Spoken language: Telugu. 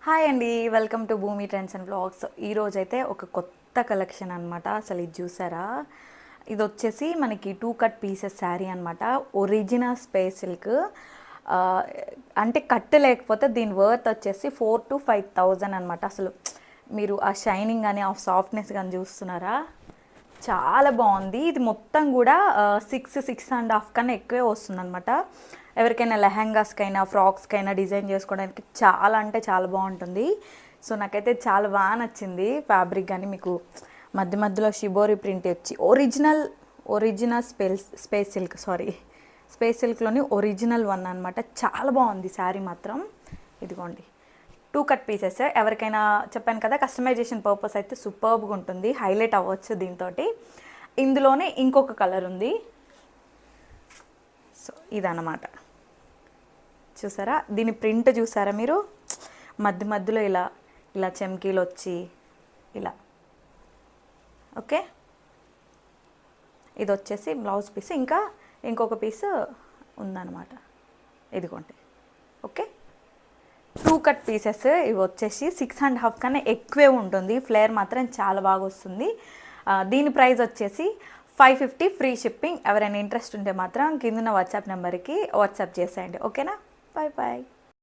హాయ్ అండి, వెల్కమ్ టు భూమి ట్రెండ్స్ అండ్ వ్లాగ్స్. ఈరోజైతే ఒక కొత్త కలెక్షన్ అనమాట. అసలు ఇది చూసారా? ఇది వచ్చేసి మనకి 2 కట్ పీసెస్ శారీ అనమాట. Original space silk. అంటే కట్ లేకపోతే దీని వర్త్ వచ్చేసి 4,000 to 5,000 అనమాట. అసలు మీరు ఆ షైనింగ్ కానీ ఆ సాఫ్ట్నెస్ కానీ చూస్తున్నారా? చాలా బాగుంది. ఇది మొత్తం కూడా 6.5 కన్నా ఎక్కువే వస్తుంది అనమాట. ఎవరికైనా లెహంగాస్కైనా ఫ్రాక్స్కైనా డిజైన్ చేసుకోవడానికి చాలా అంటే చాలా బాగుంటుంది. సో నాకైతే చాలా బాగా నచ్చింది ఫ్యాబ్రిక్. కానీ మీకు మధ్య మధ్యలో షిబోరి ప్రింట్ వచ్చి ఒరిజినల్ స్పేస్ సిల్క్లోని ఒరిజినల్ వన్ అనమాట. చాలా బాగుంది శారీ మాత్రం. ఇదిగోండి 2 కట్ పీసెస్. ఎవరికైనా చెప్పాను కదా, కస్టమైజేషన్ పర్పస్ అయితే సూపర్బ్గా ఉంటుంది, హైలైట్ అవ్వచ్చు దీంతో. ఇందులోనే ఇంకొక కలర్ ఉంది. సో ఇదన్నమాట. చూసారా? దీని ప్రింట్ చూసారా మీరు? మధ్య మధ్యలో ఇలా ఇలా చెమ్కీలు వచ్చి ఇలా. ఓకే, ఇది వచ్చేసి బ్లౌజ్ పీస్. ఇంకా ఇంకొక పీస్ ఉందన్నమాట. ఇదిగోండి. Okay, 2 cut pieces. ఇవి వచ్చేసి 6.5 కన్నా ఎక్కువే ఉంటుంది. ఫ్లేర్ మాత్రం చాలా బాగా వస్తుంది. దీని ప్రైస్ వచ్చేసి 550 ఫ్రీ షిప్పింగ్. ఎవరైనా ఇంట్రెస్ట్ ఉంటే మాత్రం కింద వాట్సాప్ నెంబర్కి వాట్సాప్ చేసేయండి. ఓకేనా? Bye bye.